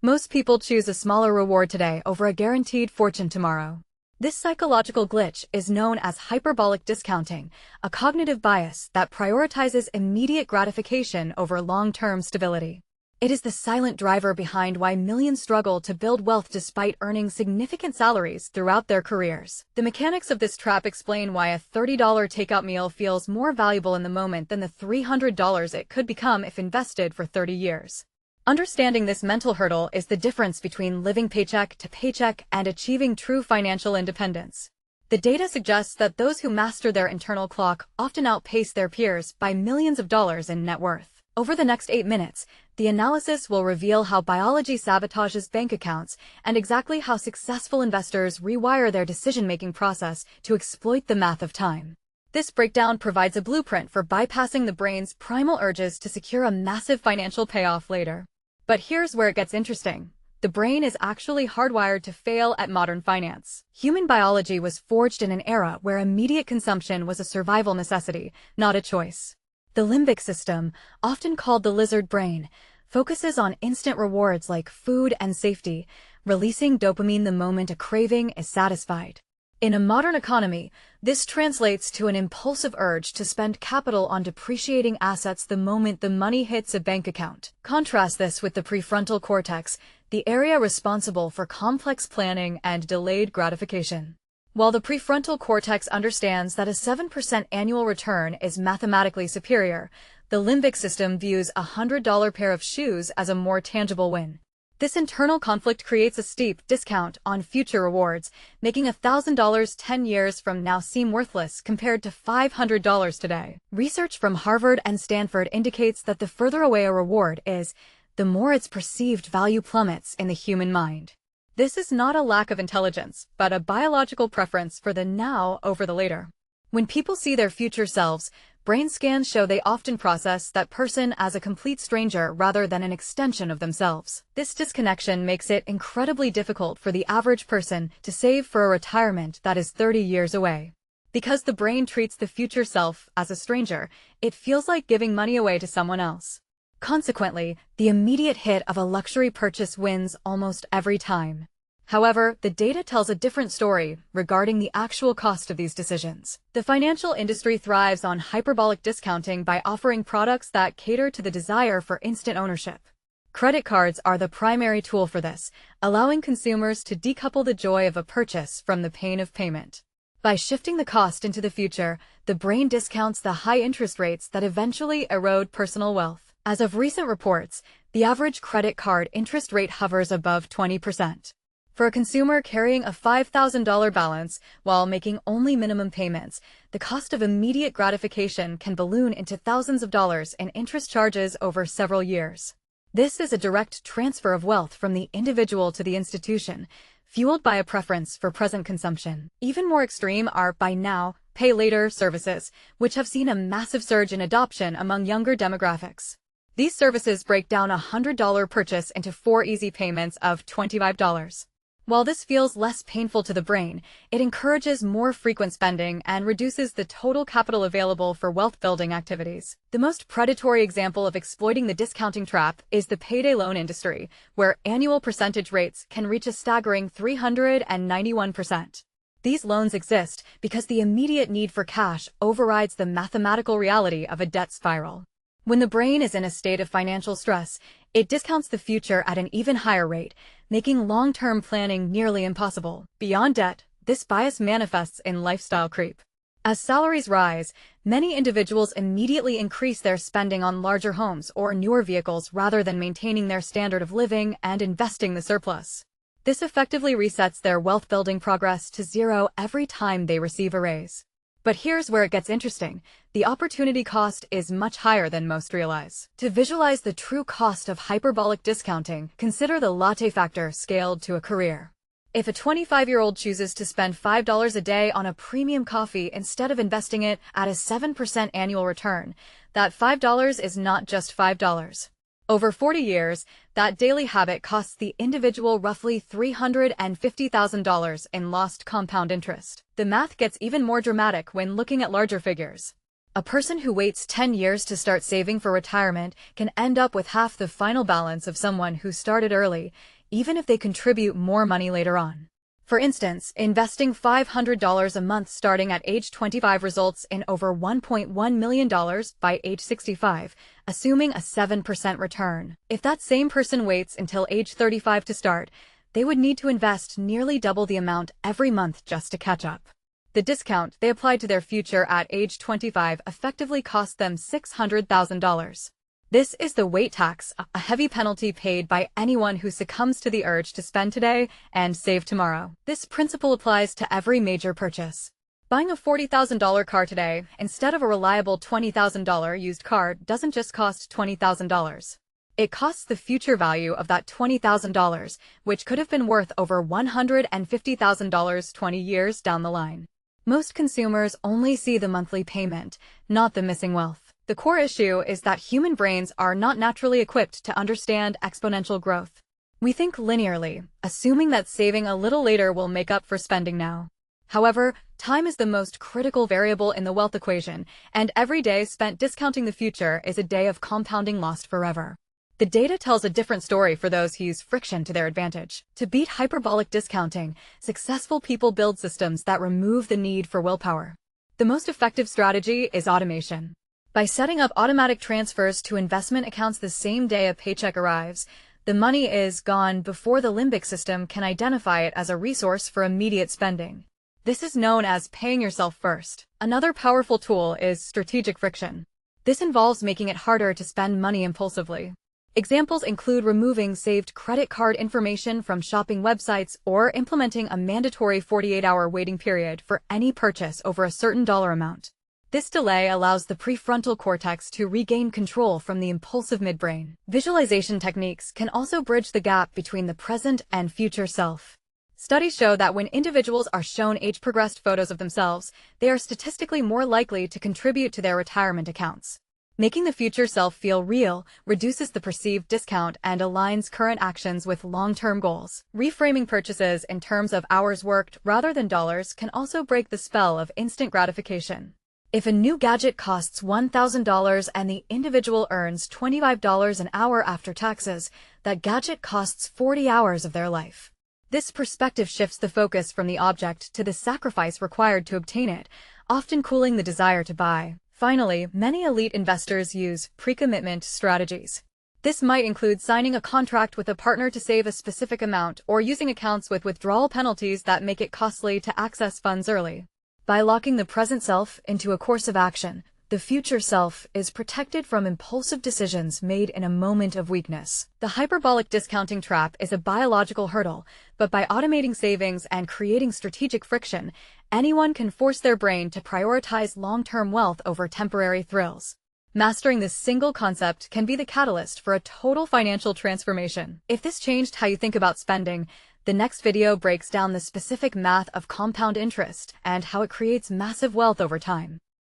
Most people choose a smaller reward today over a guaranteed fortune tomorrow. This psychological glitch is known as hyperbolic discounting, a cognitive bias that prioritizes immediate gratification over long-term stability. It is the silent driver behind why millions struggle to build wealth despite earning significant salaries throughout their careers. The mechanics of this trap explain why a $30 takeout meal feels more valuable in the moment than the $300 it could become if invested for 30 years. Understanding this mental hurdle is the difference between living paycheck to paycheck and achieving true financial independence. The data suggests that those who master their internal clock often outpace their peers by millions of dollars in net worth. Over the next 8 minutes, the analysis will reveal how biology sabotages bank accounts and exactly how successful investors rewire their decision-making process to exploit the math of time. This breakdown provides a blueprint for bypassing the brain's primal urges to secure a massive financial payoff later. But here's where it gets interesting. The brain is actually hardwired to fail at modern finance. Human biology was forged in an era where immediate consumption was a survival necessity, not a choice. The limbic system, often called the lizard brain, focuses on instant rewards like food and safety, releasing dopamine the moment a craving is satisfied. In a modern economy, this translates to an impulsive urge to spend capital on depreciating assets the moment the money hits a bank account. Contrast this with the prefrontal cortex, the area responsible for complex planning and delayed gratification. While the prefrontal cortex understands that a 7% annual return is mathematically superior, the limbic system views a $100 pair of shoes as a more tangible win. This internal conflict creates a steep discount on future rewards, making $1,000 10 years from now seem worthless compared to $500 today. Research from Harvard and Stanford indicates that the further away a reward is, the more its perceived value plummets in the human mind. This is not a lack of intelligence, but a biological preference for the now over the later. When people see their future selves, brain scans show they often process that person as a complete stranger rather than an extension of themselves. This disconnection makes it incredibly difficult for the average person to save for a retirement that is 30 years away. Because the brain treats the future self as a stranger, it feels like giving money away to someone else. Consequently, the immediate hit of a luxury purchase wins almost every time. However, the data tells a different story regarding the actual cost of these decisions. The financial industry thrives on hyperbolic discounting by offering products that cater to the desire for instant ownership. Credit cards are the primary tool for this, allowing consumers to decouple the joy of a purchase from the pain of payment. By shifting the cost into the future, the brain discounts the high interest rates that eventually erode personal wealth. As of recent reports, the average credit card interest rate hovers above 20%. For a consumer carrying a $5,000 balance while making only minimum payments, the cost of immediate gratification can balloon into thousands of dollars in interest charges over several years. This is a direct transfer of wealth from the individual to the institution, fueled by a preference for present consumption. Even more extreme are buy now, pay later services, which have seen a massive surge in adoption among younger demographics. These services break down a $100 purchase into 4 easy payments of $25. While this feels less painful to the brain, it encourages more frequent spending and reduces the total capital available for wealth-building activities. The most predatory example of exploiting the discounting trap is the payday loan industry, where annual percentage rates can reach a staggering 391%. These loans exist because the immediate need for cash overrides the mathematical reality of a debt spiral. When the brain is in a state of financial stress, it discounts the future at an even higher rate, making long-term planning nearly impossible. Beyond debt, this bias manifests in lifestyle creep. As salaries rise, many individuals immediately increase their spending on larger homes or newer vehicles rather than maintaining their standard of living and investing the surplus. This effectively resets their wealth-building progress to zero every time they receive a raise. But here's where it gets interesting. The opportunity cost is much higher than most realize. To visualize the true cost of hyperbolic discounting, consider the latte factor scaled to a career. If a 25-year-old chooses to spend $5 a day on a premium coffee instead of investing it at a 7% annual return, that $5 is not just $5. Over 40 years, that daily habit costs the individual roughly $350,000 in lost compound interest. The math gets even more dramatic when looking at larger figures. A person who waits 10 years to start saving for retirement can end up with half the final balance of someone who started early, even if they contribute more money later on. For instance, investing $500 a month starting at age 25 results in over $1.1 million by age 65, assuming a 7% return. If that same person waits until age 35 to start, they would need to invest nearly double the amount every month just to catch up. The discount they applied to their future at age 25 effectively cost them $600,000. This is the wait tax, a heavy penalty paid by anyone who succumbs to the urge to spend today and save tomorrow. This principle applies to every major purchase. Buying a $40,000 car today instead of a reliable $20,000 used car doesn't just cost $20,000. It costs the future value of that $20,000, which could have been worth over $150,000 20 years down the line. Most consumers only see the monthly payment, not the missing wealth. The core issue is that human brains are not naturally equipped to understand exponential growth. We think linearly, assuming that saving a little later will make up for spending now. However, time is the most critical variable in the wealth equation, and every day spent discounting the future is a day of compounding lost forever. The data tells a different story for those who use friction to their advantage. To beat hyperbolic discounting, successful people build systems that remove the need for willpower. The most effective strategy is automation. By setting up automatic transfers to investment accounts the same day a paycheck arrives, the money is gone before the limbic system can identify it as a resource for immediate spending. This is known as paying yourself first. Another powerful tool is strategic friction. This involves making it harder to spend money impulsively. Examples include removing saved credit card information from shopping websites or implementing a mandatory 48-hour waiting period for any purchase over a certain dollar amount. This delay allows the prefrontal cortex to regain control from the impulsive midbrain. Visualization techniques can also bridge the gap between the present and future self. Studies show that when individuals are shown age-progressed photos of themselves, they are statistically more likely to contribute to their retirement accounts. Making the future self feel real reduces the perceived discount and aligns current actions with long-term goals. Reframing purchases in terms of hours worked rather than dollars can also break the spell of instant gratification. If a new gadget costs $1,000 and the individual earns $25 an hour after taxes, that gadget costs 40 hours of their life. This perspective shifts the focus from the object to the sacrifice required to obtain it, often cooling the desire to buy. Finally, many elite investors use pre-commitment strategies. This might include signing a contract with a partner to save a specific amount or using accounts with withdrawal penalties that make it costly to access funds early. By locking the present self into a course of action, the future self is protected from impulsive decisions made in a moment of weakness. The hyperbolic discounting trap is a biological hurdle, but by automating savings and creating strategic friction, anyone can force their brain to prioritize long-term wealth over temporary thrills. Mastering this single concept can be the catalyst for a total financial transformation. If this changed how you think about spending, the next video breaks down the specific math of compound interest and how it creates massive wealth over time.